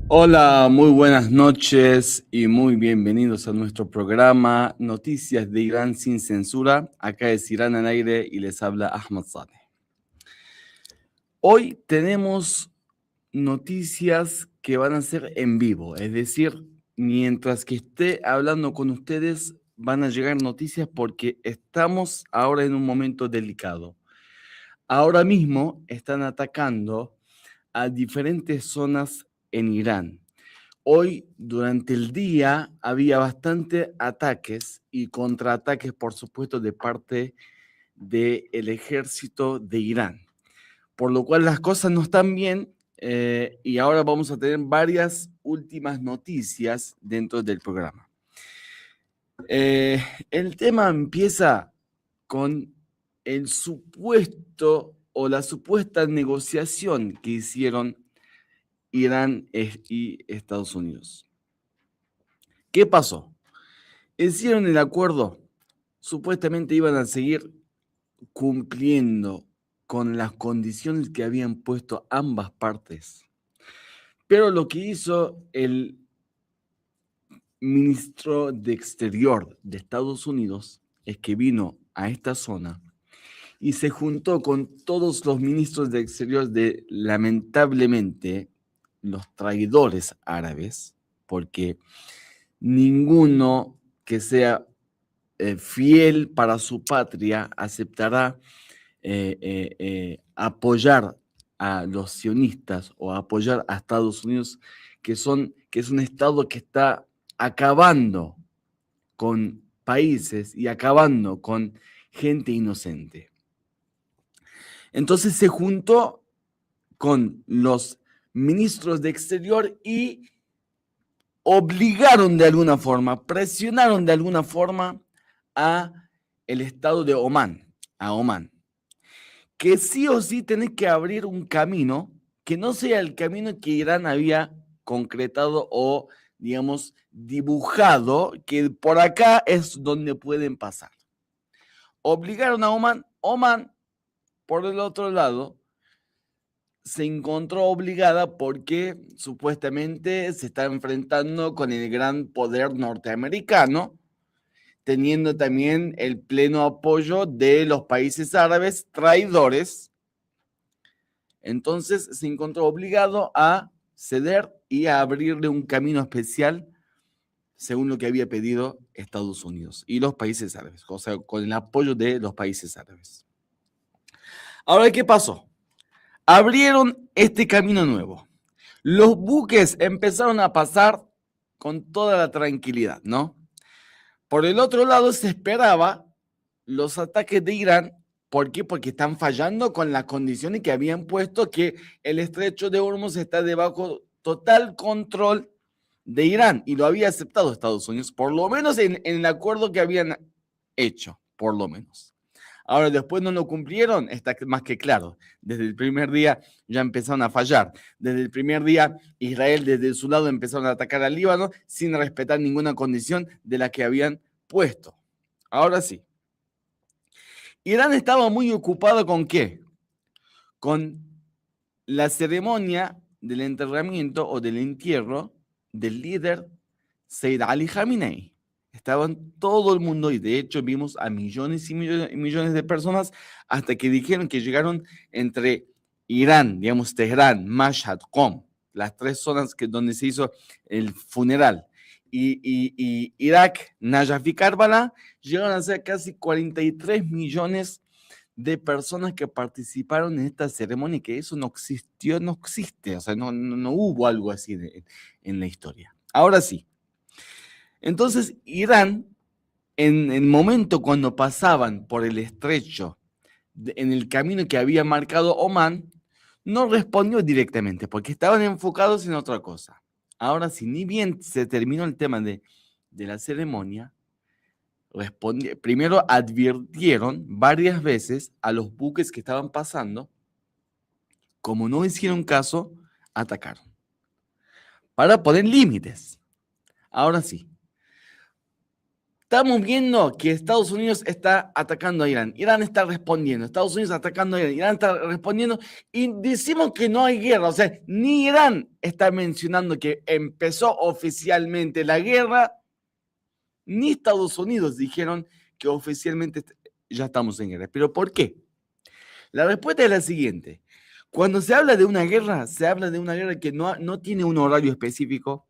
Hola, muy buenas noches y muy bienvenidos a nuestro programa Noticias de Irán sin censura. Acá es Irán al aire y les habla Ahmad Saleh. Hoy tenemos noticias que van a ser en vivo, es decir, mientras que esté hablando con ustedes van a llegar noticias porque estamos ahora en un momento delicado. Ahora mismo están atacando a diferentes zonas en Irán. Hoy, durante el día, había bastante ataques y contraataques, por supuesto, de parte del ejército de Irán, por lo cual las cosas no están bien y ahora vamos a tener varias últimas noticias dentro del programa. Eh, el tema empieza con el supuesto o la supuesta negociación que hicieron Irán y Estados Unidos. ¿Qué pasó? Hicieron el acuerdo, supuestamente iban a seguir cumpliendo con las condiciones que habían puesto ambas partes. Pero lo que hizo el ministro de Exterior de Estados Unidos es que vino a esta zona y se juntó con todos los ministros de Exterior de, lamentablemente, los traidores árabes, porque ninguno que sea fiel para su patria aceptará apoyar a los sionistas o apoyar a Estados Unidos, que es un Estado que está acabando con países y acabando con gente inocente. Entonces se juntó con los ministros de Exterior y obligaron de alguna forma, presionaron de alguna forma a el Estado de Omán, a Omán, que sí o sí tenés que abrir un camino que no sea el camino que Irán había concretado o, digamos, dibujado, que por acá es donde pueden pasar. Obligaron a Omán, Omán, por el otro lado, se encontró obligada porque supuestamente se está enfrentando con el gran poder norteamericano, teniendo también el pleno apoyo de los países árabes traidores. Entonces se encontró obligado a ceder y a abrirle un camino especial según lo que había pedido Estados Unidos y los países árabes, o sea, con el apoyo de los países árabes. Ahora, ¿qué pasó? Abrieron este camino nuevo. Los buques empezaron a pasar con toda la tranquilidad, ¿no? Por el otro lado, se esperaba los ataques de Irán. ¿Por qué? Porque están fallando con las condiciones que habían puesto, que el estrecho de Hormuz está debajo total control de Irán y lo había aceptado Estados Unidos, por lo menos en el acuerdo que habían hecho, por lo menos. Ahora, después no lo cumplieron, está más que claro. Desde el primer día ya empezaron a fallar. Desde el primer día, Israel desde su lado empezaron a atacar al Líbano sin respetar ninguna condición de la que habían puesto. Ahora sí. Irán estaba muy ocupado con ¿qué? Con la ceremonia del enterramiento o del entierro del líder Sayyid Ali Khamenei. Estaban todo el mundo y de hecho vimos a millones y millones, y millones de personas hasta que dijeron que llegaron entre Irán, digamos Teherán, Mashhad, Qom, las tres zonas donde se hizo el funeral, y Irak, Najaf y Karbala, llegaron a ser casi 43 millones de personas que participaron en esta ceremonia, que eso no existió, no existe, o sea, no hubo algo así en la historia. Ahora sí. Entonces, Irán, en el momento cuando pasaban por el estrecho, en el camino que había marcado Omán, no respondió directamente porque estaban enfocados en otra cosa. Ahora sí, ni bien se terminó el tema de la ceremonia, primero advirtieron varias veces a los buques que estaban pasando, como no hicieron caso, atacaron para poner límites. Ahora sí, Estamos viendo que Estados Unidos está atacando a Irán. Irán está respondiendo. Estados Unidos atacando a Irán. Irán está respondiendo. Y decimos que no hay guerra. O sea, ni Irán está mencionando que empezó oficialmente la guerra, ni Estados Unidos dijeron que oficialmente ya estamos en guerra. ¿Pero por qué? La respuesta es la siguiente. Cuando se habla de una guerra, se habla de una guerra que no tiene un horario específico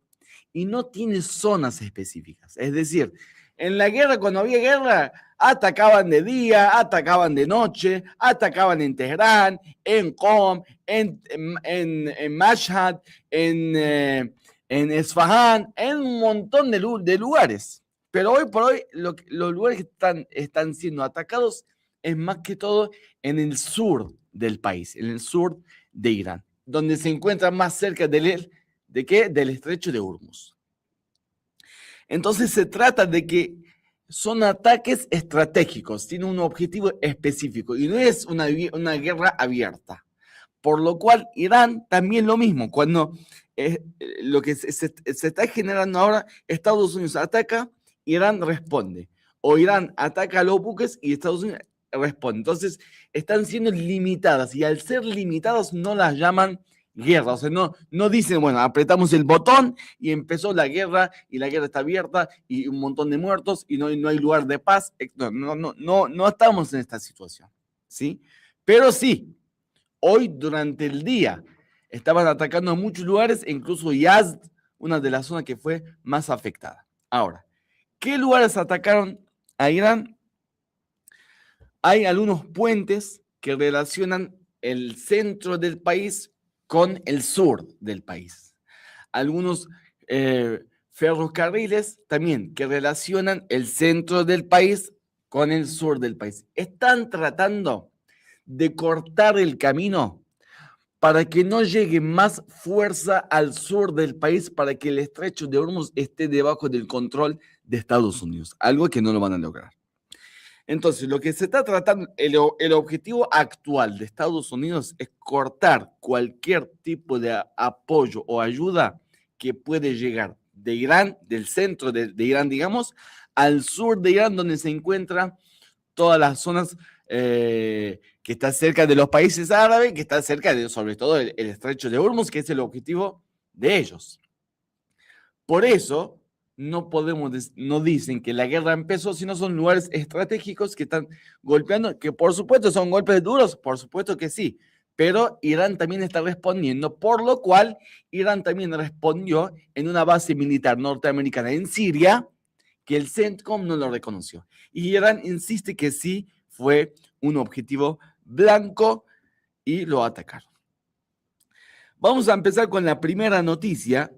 y no tiene zonas específicas. Es decir, en la guerra, cuando había guerra, atacaban de día, atacaban de noche, atacaban en Teherán, en Qom, en Mashhad, en Esfahan, en un montón de lugares. Pero hoy por hoy los lugares que están siendo atacados es más que todo en el sur del país, en el sur de Irán, donde se encuentra más cerca ¿de qué? Del estrecho de Hormuz. Entonces se trata de que son ataques estratégicos, tienen un objetivo específico y no es una guerra abierta. Por lo cual Irán también lo mismo, cuando lo que se está generando ahora, Estados Unidos ataca, Irán responde. O Irán ataca a los buques y Estados Unidos responde. Entonces están siendo limitadas y al ser limitadas no las llaman guerra. O sea, no dicen, bueno, apretamos el botón y empezó la guerra y la guerra está abierta y un montón de muertos y no hay lugar de paz. No estamos en esta situación, ¿sí? Pero sí, hoy durante el día estaban atacando a muchos lugares, incluso Yazd, una de las zonas que fue más afectada. Ahora, ¿qué lugares atacaron a Irán? Hay algunos puentes que relacionan el centro del país con el sur del país. Algunos ferrocarriles también que relacionan el centro del país con el sur del país. Están tratando de cortar el camino para que no llegue más fuerza al sur del país, para que el estrecho de Hormuz esté debajo del control de Estados Unidos, algo que no lo van a lograr. Entonces, lo que se está tratando, el objetivo actual de Estados Unidos es cortar cualquier tipo de apoyo o ayuda que puede llegar de Irán, del centro de Irán, digamos, al sur de Irán, donde se encuentran todas las zonas que están cerca de los países árabes, que están cerca de, sobre todo, el estrecho de Hormuz, que es el objetivo de ellos. Por eso, no dicen que la guerra empezó, sino son lugares estratégicos que están golpeando, que por supuesto son golpes duros, por supuesto que sí, pero Irán también está respondiendo, por lo cual Irán también respondió en una base militar norteamericana en Siria, que el CENTCOM no lo reconoció. Y Irán insiste que sí fue un objetivo blanco y lo atacaron. Vamos a empezar con la primera noticia.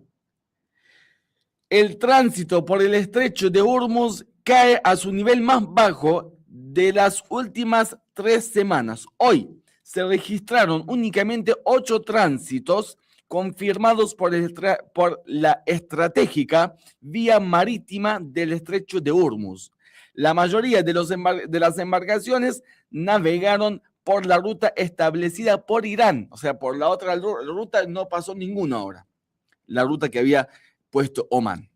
El tránsito por el estrecho de Hormuz cae a su nivel más bajo de las últimas 3 semanas. Hoy se registraron únicamente 8 tránsitos confirmados por la estratégica vía marítima del estrecho de Hormuz. La mayoría de las embarcaciones navegaron por la ruta establecida por Irán. O sea, por la otra ruta no pasó ninguna ahora. La ruta que había puesto Omán.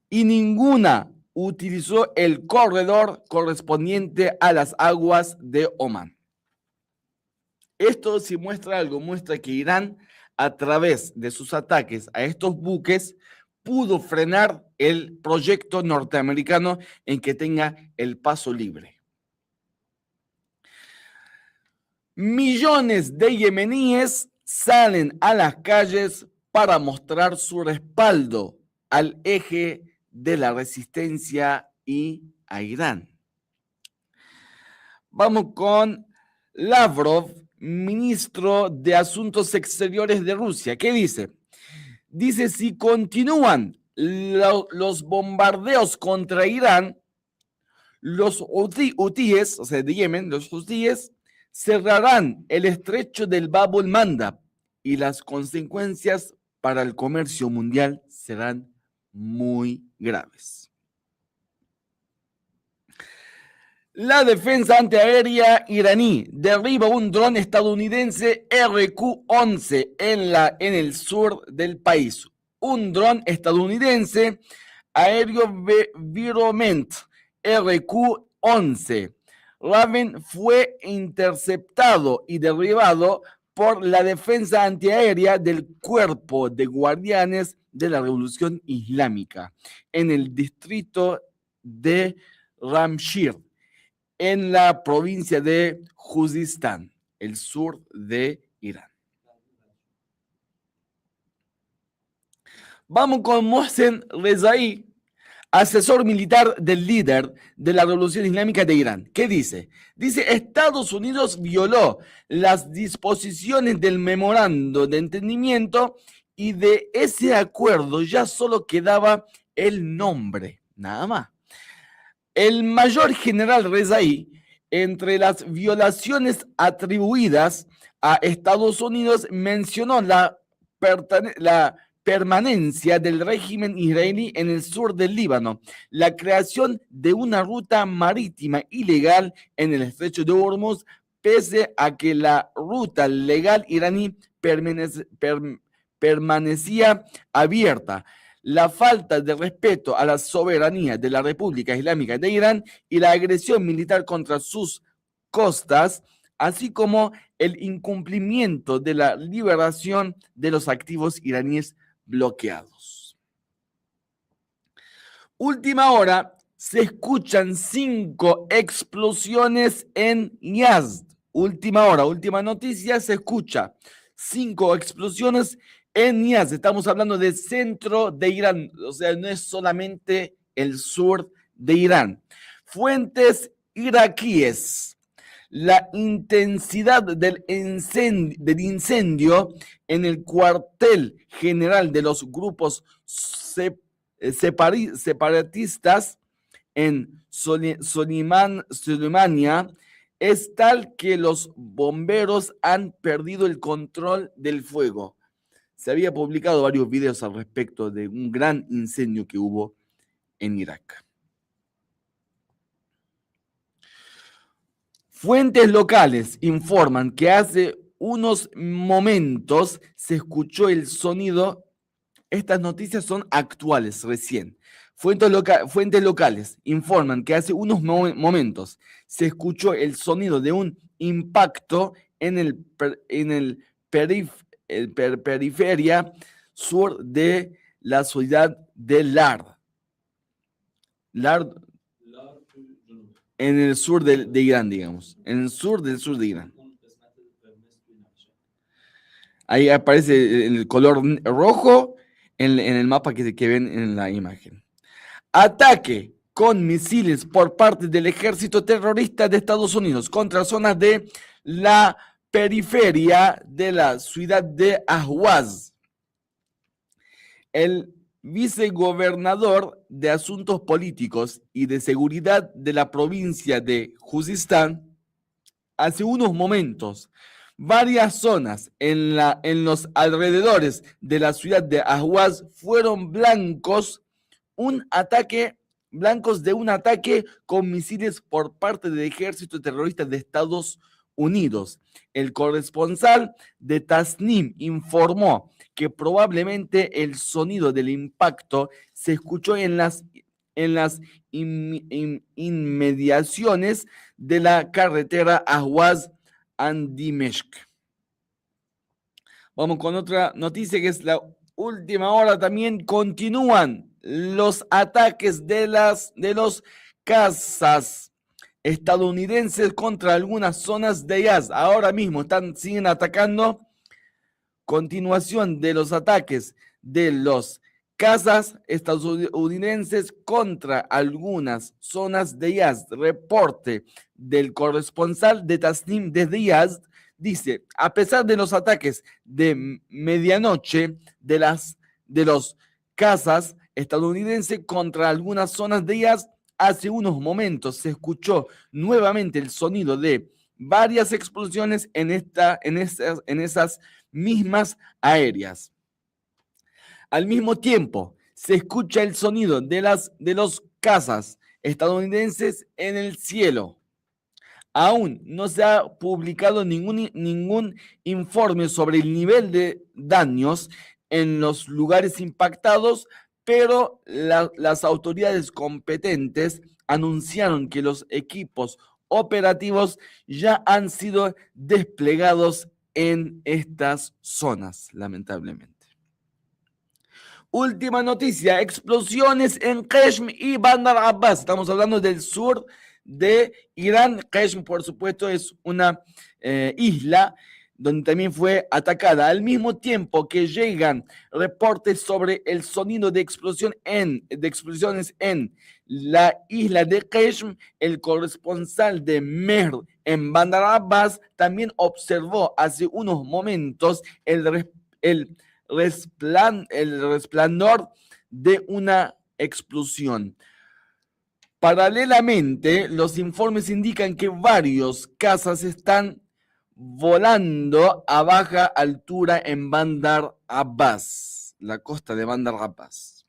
Y ninguna utilizó el corredor correspondiente a las aguas de Omán. Esto sí muestra algo, muestra que Irán, a través de sus ataques a estos buques, pudo frenar el proyecto norteamericano en que tenga el paso libre. Millones de yemeníes salen a las calles para mostrar su respaldo al eje de la resistencia y a Irán. Vamos con Lavrov, ministro de Asuntos Exteriores de Rusia. ¿Qué dice? Dice, si continúan los bombardeos contra Irán, los hutíes, o sea, de Yemen, los hutíes, cerrarán el estrecho del Bab el-Mandab y las consecuencias para el comercio mundial serán muy graves. La defensa antiaérea iraní derriba un dron estadounidense RQ-11 en el sur del país. Un dron estadounidense Aerovironment RQ-11. Raven fue interceptado y derribado por la defensa antiaérea del Cuerpo de Guardianes de la Revolución Islámica en el distrito de Ramshir, en la provincia de Juzistán, el sur de Irán. Vamos con Mohsen Rezaei, asesor militar del líder de la Revolución Islámica de Irán. ¿Qué dice? Dice, Estados Unidos violó las disposiciones del memorando de entendimiento y de ese acuerdo ya solo quedaba el nombre, nada más. El mayor general Rezaei, entre las violaciones atribuidas a Estados Unidos, mencionó la permanencia del régimen israelí en el sur del Líbano, la creación de una ruta marítima ilegal en el estrecho de Hormuz, pese a que la ruta legal iraní permanecía abierta, la falta de respeto a la soberanía de la República Islámica de Irán y la agresión militar contra sus costas, así como el incumplimiento de la liberación de los activos iraníes bloqueados. Última hora, se escuchan 5 explosiones en Yazd. Última hora, última noticia, se escucha 5 explosiones en Yazd. Estamos hablando del centro de Irán, o sea, no es solamente el sur de Irán. Fuentes iraquíes. La intensidad del incendio en el cuartel general de los grupos separatistas en Soleimania es tal que los bomberos han perdido el control del fuego. Se había publicado varios videos al respecto de un gran incendio que hubo en Irak. Fuentes locales informan que hace unos momentos se escuchó el sonido. Estas noticias son actuales, recién. Fuentes locales informan que hace unos momentos se escuchó el sonido de un impacto en el periferia sur de la ciudad de Lard. En el sur de Irán, digamos. En el sur del sur de Irán. Ahí aparece el color rojo en el mapa que ven en la imagen. Ataque con misiles por parte del ejército terrorista de Estados Unidos contra zonas de la periferia de la ciudad de Ahwaz. El vicegobernador de Asuntos Políticos y de Seguridad de la provincia de Juzistán, hace unos momentos, varias zonas en los alrededores de la ciudad de Ahwaz fueron blancos de un ataque con misiles por parte del ejército terrorista de Estados Unidos. El corresponsal de Tasnim informó que probablemente el sonido del impacto se escuchó en las inmediaciones de la carretera Ahwaz-Andimeshk. Vamos con otra noticia que es la última hora. También continúan los ataques de los cazas estadounidenses contra algunas zonas de Yazd. Ahora mismo siguen atacando. Continuación de los ataques de los cazas estadounidenses contra algunas zonas de Yazd. Reporte del corresponsal de Tasnim desde Yazd dice, a pesar de los ataques de medianoche de los cazas estadounidenses contra algunas zonas de Yazd, hace unos momentos se escuchó nuevamente el sonido de varias explosiones en esas mismas aéreas. Al mismo tiempo, se escucha el sonido de los cazas estadounidenses en el cielo. Aún no se ha publicado ningún informe sobre el nivel de daños en los lugares impactados, pero las autoridades competentes anunciaron que los equipos operativos ya han sido desplegados en estas zonas, lamentablemente. Última noticia, explosiones en Qeshm y Bandar Abbas. Estamos hablando del sur de Irán. Qeshm, por supuesto, es una isla donde también fue atacada. Al mismo tiempo que llegan reportes sobre el sonido de explosiones en la isla de Qeshm, el corresponsal de Mehr en Bandar Abbas también observó hace unos momentos el resplandor de una explosión. Paralelamente, los informes indican que varios cazas están volando a baja altura en Bandar Abbas, la costa de Bandar Abbas.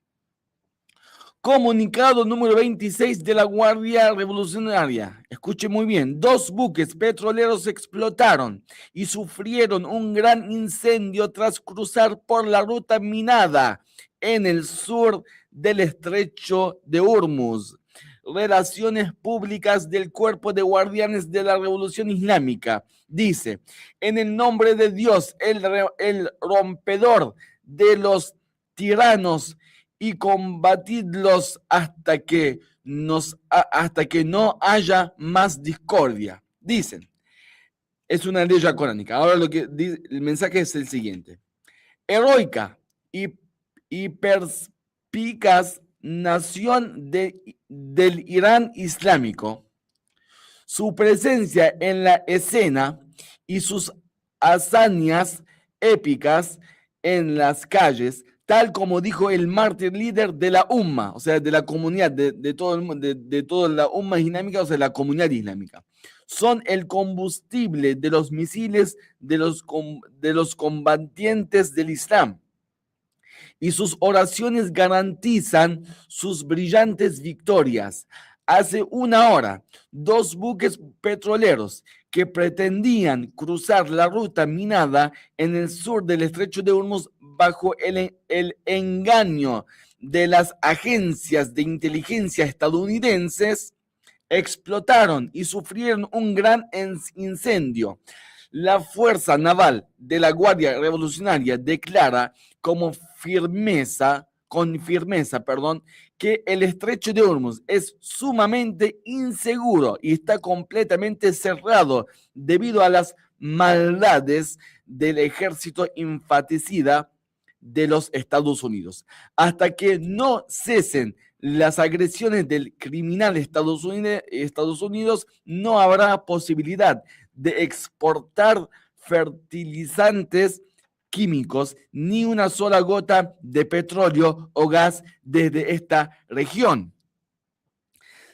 Comunicado número 26 de la Guardia Revolucionaria. Escuche muy bien, 2 buques petroleros explotaron y sufrieron un gran incendio tras cruzar por la ruta minada en el sur del estrecho de Hormuz. Relaciones públicas del Cuerpo de Guardianes de la Revolución Islámica dice: en el nombre de Dios, el rompedor de los tiranos, y combatidlos hasta que no haya más discordia. Dicen, es una ley coránica. Ahora el mensaje es el siguiente: heroica y perspicaz nación del Irán islámico, su presencia en la escena y sus hazañas épicas en las calles, tal como dijo el mártir líder de la Umma, o sea, de la comunidad, de toda la Umma islámica, o sea, la comunidad islámica. Son el combustible de los misiles de los combatientes del Islam. Y sus oraciones garantizan sus brillantes victorias. Hace una hora, 2 buques petroleros que pretendían cruzar la ruta minada en el sur del estrecho de Hormuz bajo el engaño de las agencias de inteligencia estadounidenses explotaron y sufrieron un gran incendio. La Fuerza Naval de la Guardia Revolucionaria declara con firmeza, que el estrecho de Hormuz es sumamente inseguro y está completamente cerrado debido a las maldades del ejército infanticida de los Estados Unidos. Hasta que no cesen las agresiones del criminal Estados Unidos, no habrá posibilidad de exportar fertilizantes químicos ni una sola gota de petróleo o gas desde esta región.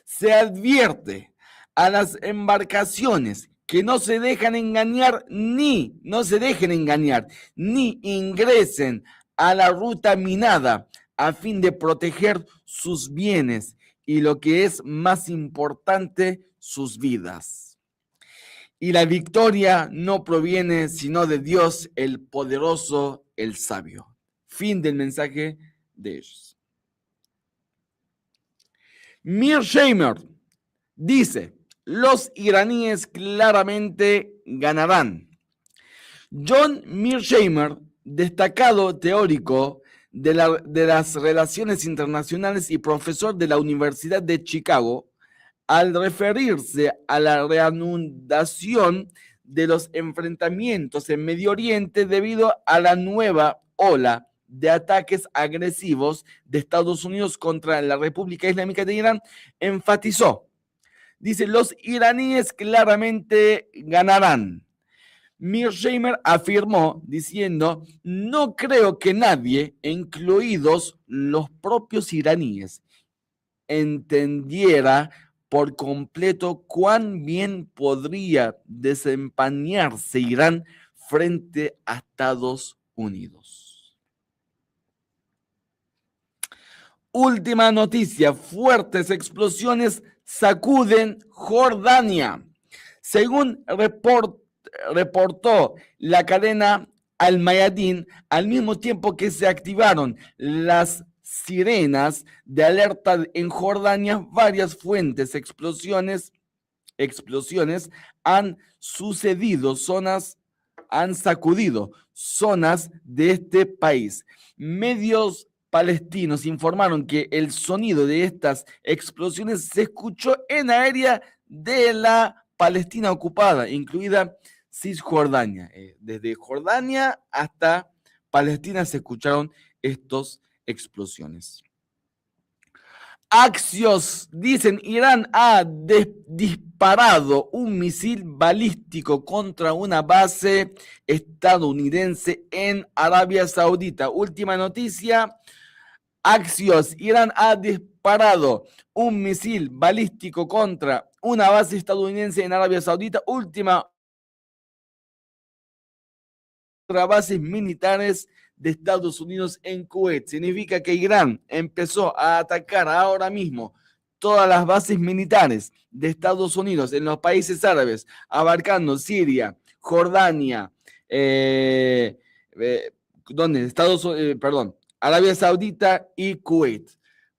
Se advierte a las embarcaciones que no se dejen engañar ni ingresen a la ruta minada a fin de proteger sus bienes y, lo que es más importante, sus vidas. Y la victoria no proviene sino de Dios, el poderoso, el sabio. Fin del mensaje de ellos. Mearsheimer dice: los iraníes claramente ganarán. John Mearsheimer, destacado teórico de las relaciones internacionales y profesor de la Universidad de Chicago, al referirse a la reanudación de los enfrentamientos en Medio Oriente debido a la nueva ola de ataques agresivos de Estados Unidos contra la República Islámica de Irán, enfatizó, dice: los iraníes claramente ganarán. Mearsheimer afirmó diciendo: no creo que nadie, incluidos los propios iraníes, entendiera por completo cuán bien podría desempeñarse Irán frente a Estados Unidos. Última noticia: fuertes explosiones sacuden Jordania. Según reportó la cadena Al Mayadin, al mismo tiempo que se activaron las sirenas de alerta en Jordania. Varias fuentes, explosiones han sacudido zonas de este país. Medios palestinos informaron que el sonido de estas explosiones se escuchó en área de la Palestina ocupada, incluida Cisjordania. Desde Jordania hasta Palestina se escucharon estas explosiones. Axios dicen: Irán ha disparado un misil balístico contra una base estadounidense en Arabia Saudita. Última noticia. Axios: Irán ha disparado un misil balístico contra una base estadounidense en Arabia Saudita. Última. Bases militares de Estados Unidos en Kuwait. Significa que Irán empezó a atacar ahora mismo todas las bases militares de Estados Unidos en los países árabes, abarcando Siria, Jordania, Arabia Saudita y Kuwait,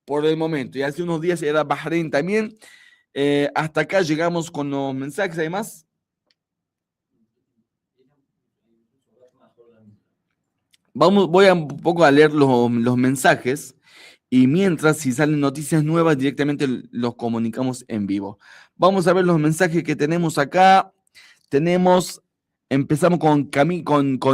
por el momento. Y hace unos días era Bahrein también. Hasta acá llegamos con los mensajes, además. Voy a un poco a leer los mensajes y mientras, si salen noticias nuevas, directamente los comunicamos en vivo. Vamos a ver los mensajes que tenemos acá. Empezamos con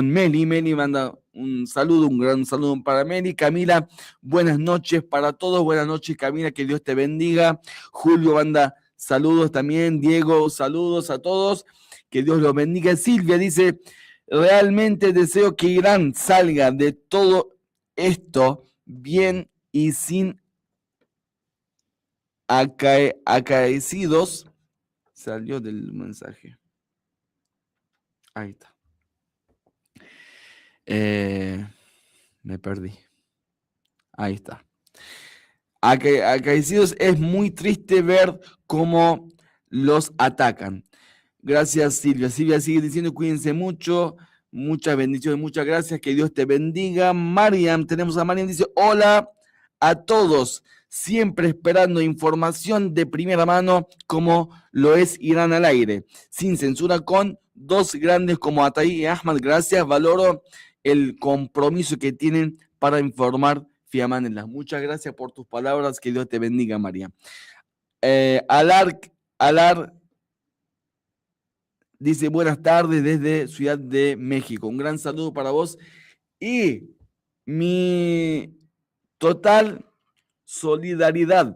Meli. Meli manda un saludo, un gran saludo para Meli. Camila, buenas noches para todos. Buenas noches, Camila, que Dios te bendiga. Julio manda saludos también. Diego, saludos a todos. Que Dios los bendiga. Silvia dice: realmente deseo que Irán salga de todo esto bien y sin acaecidos. Salió del mensaje. Ahí está. Me perdí. Ahí está. Acaecidos, es muy triste ver cómo los atacan. Gracias, Silvia. Silvia sigue diciendo: cuídense mucho. Muchas bendiciones, muchas gracias. Que Dios te bendiga. Mariam, tenemos a Mariam, dice: hola a todos. Siempre esperando información de primera mano, como lo es Irán al aire. Sin censura, con dos grandes como Ataí y Ahmad. Gracias, valoro el compromiso que tienen para informar. Fiamánenlas. Muchas gracias por tus palabras. Que Dios te bendiga, María. Alar dice: buenas tardes desde Ciudad de México. Un gran saludo para vos y mi total solidaridad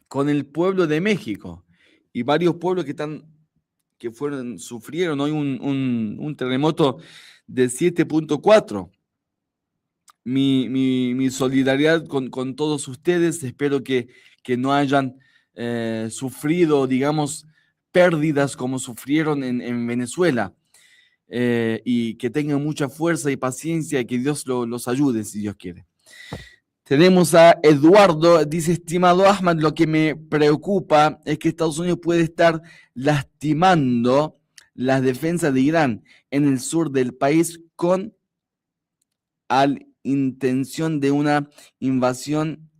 con el pueblo de México y varios pueblos que sufrieron hoy un terremoto de 7.4. Mi solidaridad con todos ustedes. Espero que no hayan sufrido, digamos, pérdidas como sufrieron en Venezuela, y que tengan mucha fuerza y paciencia y que Dios los ayude si Dios quiere. Tenemos a Eduardo, dice: estimado Ahmad, lo que me preocupa es que Estados Unidos puede estar lastimando las defensas de Irán en el sur del país con intención de una invasión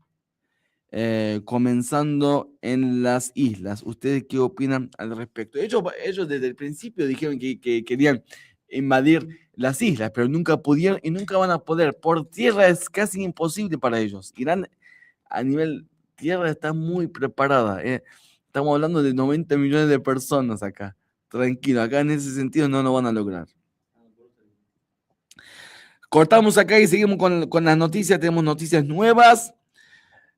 comenzando en las islas. ¿Ustedes qué opinan al respecto? Ellos desde el principio dijeron que querían invadir las islas, pero nunca pudieron y nunca van a poder. Por tierra es casi imposible para ellos. Irán a nivel tierra está muy preparada. Estamos hablando de 90 millones de personas acá. Tranquilo, acá en ese sentido no lo van a lograr. Cortamos acá y seguimos con las noticias. Tenemos noticias nuevas.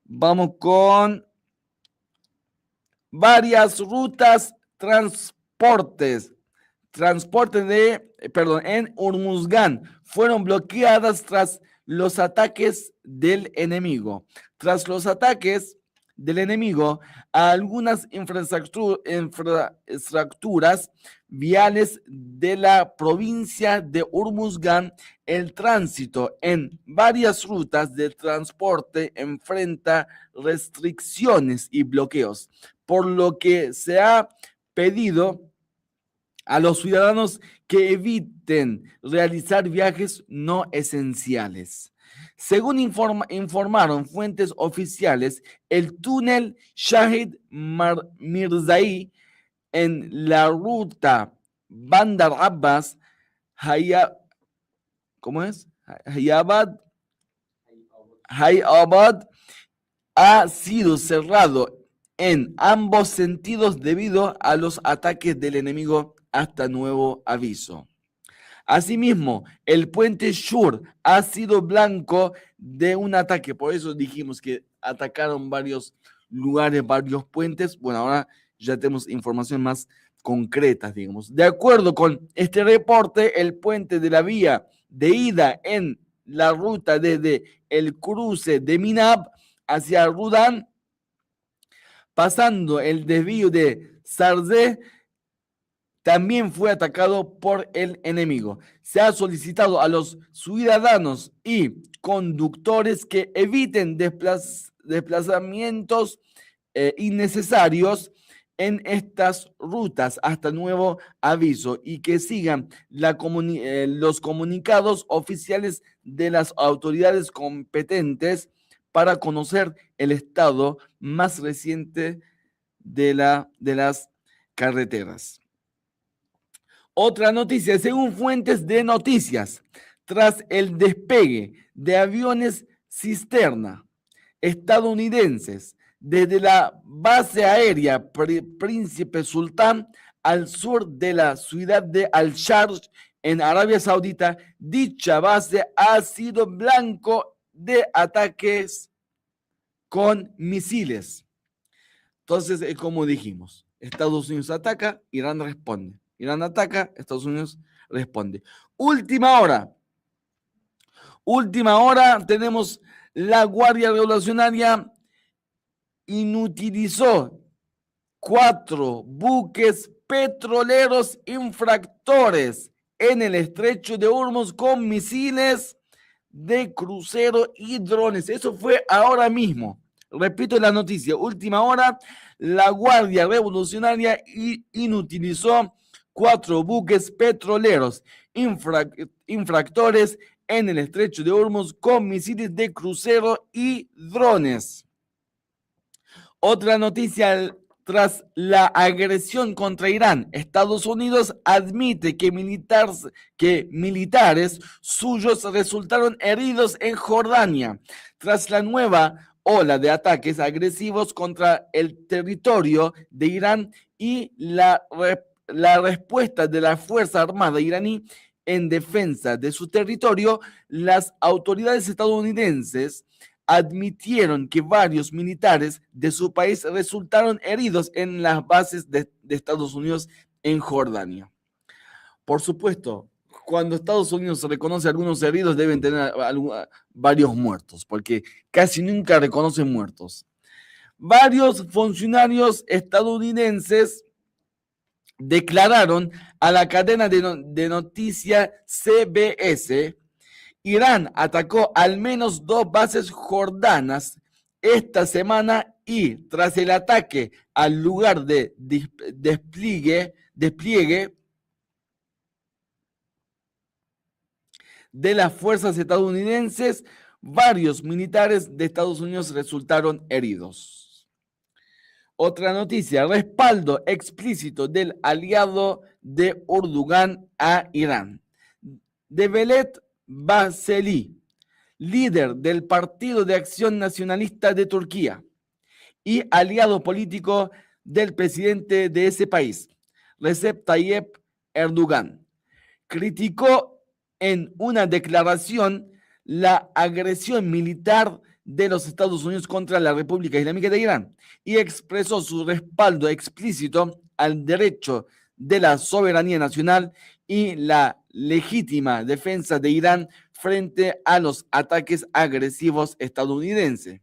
Vamos con varias rutas, transportes en Hormuzgan fueron bloqueadas tras los ataques del enemigo. Tras los ataques del enemigo a algunas infraestructuras viales de la provincia de Hormuzgan, el tránsito en varias rutas de transporte enfrenta restricciones y bloqueos, por lo que se ha pedido a los ciudadanos que eviten realizar viajes no esenciales. Según informaron fuentes oficiales, el túnel Shahid Mirzai en la ruta Bandar Abbas, ¿cómo es? Hayabad ha sido cerrado en ambos sentidos debido a los ataques del enemigo hasta nuevo aviso. Asimismo, el puente Shur ha sido blanco de un ataque, por eso dijimos que atacaron varios lugares, varios puentes. Bueno, ahora ya tenemos información más concreta, digamos. De acuerdo con este reporte, el puente de la vía de ida en la ruta desde el cruce de Minab hacia Rudán, pasando el desvío de Sarze, también fue atacado por el enemigo. Se ha solicitado a los ciudadanos y conductores que eviten desplazamientos innecesarios en estas rutas hasta nuevo aviso y que sigan los comunicados oficiales de las autoridades competentes para conocer el estado más reciente de las carreteras. Otra noticia, según fuentes de noticias, tras el despegue de aviones cisterna estadounidenses desde la base aérea Príncipe Sultán al sur de la ciudad de Al-Sharj en Arabia Saudita, dicha base ha sido blanco de ataques con misiles. Entonces, como dijimos, Estados Unidos ataca, Irán responde. Irán ataca, Estados Unidos responde. Última hora, tenemos la Guardia Revolucionaria inutilizó 4 buques petroleros infractores en el estrecho de Hormuz con misiles de crucero y drones. Eso fue ahora mismo. Repito la noticia, última hora, la Guardia Revolucionaria inutilizó 4 buques petroleros infractores en el estrecho de Hormuz con misiles de crucero y drones. Otra noticia, tras la agresión contra Irán, Estados Unidos admite que militares suyos resultaron heridos en Jordania. Tras la nueva ola de ataques agresivos contra el territorio de Irán y la respuesta de la Fuerza Armada iraní en defensa de su territorio, las autoridades estadounidenses admitieron que varios militares de su país resultaron heridos en las bases de Estados Unidos en Jordania. Por supuesto, cuando Estados Unidos reconoce a algunos heridos, deben tener varios muertos, porque casi nunca reconocen muertos. Varios funcionarios estadounidenses declararon a la cadena de noticias CBS: Irán atacó al menos 2 bases jordanas esta semana y tras el ataque al lugar de despliegue de las fuerzas estadounidenses, varios militares de Estados Unidos resultaron heridos. Otra noticia, respaldo explícito del aliado de Erdogan a Irán. Devlet Bahçeli, líder del Partido de Acción Nacionalista de Turquía y aliado político del presidente de ese país, Recep Tayyip Erdogan, criticó en una declaración la agresión militar de los Estados Unidos contra la República Islámica de Irán y expresó su respaldo explícito al derecho de la soberanía nacional y la legítima defensa de Irán frente a los ataques agresivos estadounidenses.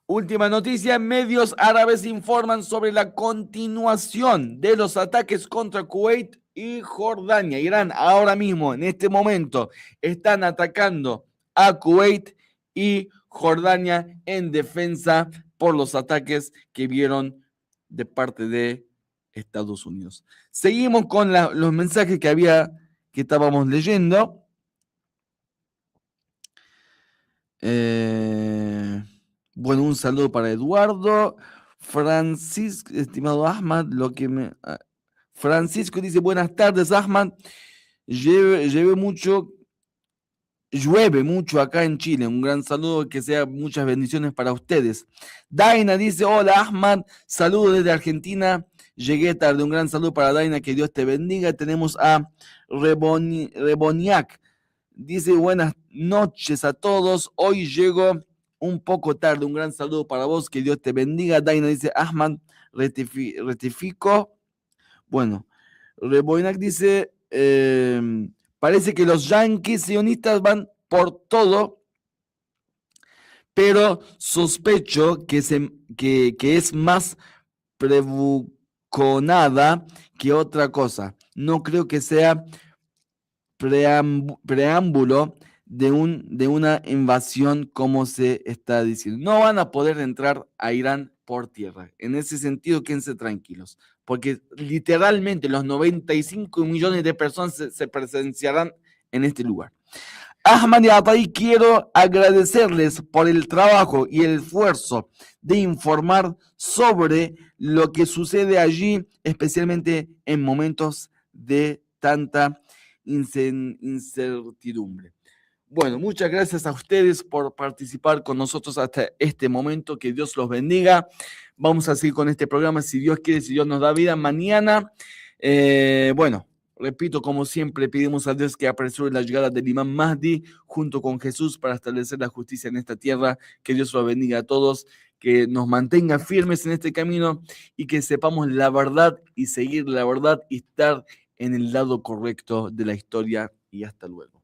Última noticia, medios árabes informan sobre la continuación de los ataques contra Kuwait y Jordania. Irán ahora mismo, en este momento, están atacando a Kuwait y Jordania en defensa por los ataques que vieron de parte de Estados Unidos. Seguimos con los mensajes que estábamos leyendo. Bueno, un saludo para Eduardo. Francisco, estimado Ahmad, Francisco dice, buenas tardes, Ahmad. Llueve mucho acá en Chile. Un gran saludo, que sea muchas bendiciones para ustedes. Daina dice, hola Ahmad, saludos desde Argentina. Llegué tarde, un gran saludo para Daina, que Dios te bendiga. Tenemos a Reboniak. Dice, buenas noches a todos. Hoy llego un poco tarde. Un gran saludo para vos, que Dios te bendiga. Daina dice, Ahmad, rectifico. Bueno, Reboniak dice, parece que los yanquis sionistas van por todo, pero sospecho que es más prebuconada que otra cosa. No creo que sea preámbulo de una invasión como se está diciendo. No van a poder entrar a Irán por tierra. En ese sentido, quédense tranquilos, porque literalmente los 95 millones de personas se presenciarán en este lugar. Ahmad y Atay, quiero agradecerles por el trabajo y el esfuerzo de informar sobre lo que sucede allí, especialmente en momentos de tanta incertidumbre. Bueno, muchas gracias a ustedes por participar con nosotros hasta este momento. Que Dios los bendiga. Vamos a seguir con este programa, si Dios quiere, si Dios nos da vida. Mañana, bueno, repito, como siempre, pedimos a Dios que apresure la llegada del Imam Mahdi junto con Jesús para establecer la justicia en esta tierra. Que Dios los bendiga a todos, que nos mantenga firmes en este camino y que sepamos la verdad y seguir la verdad y estar en el lado correcto de la historia. Y hasta luego.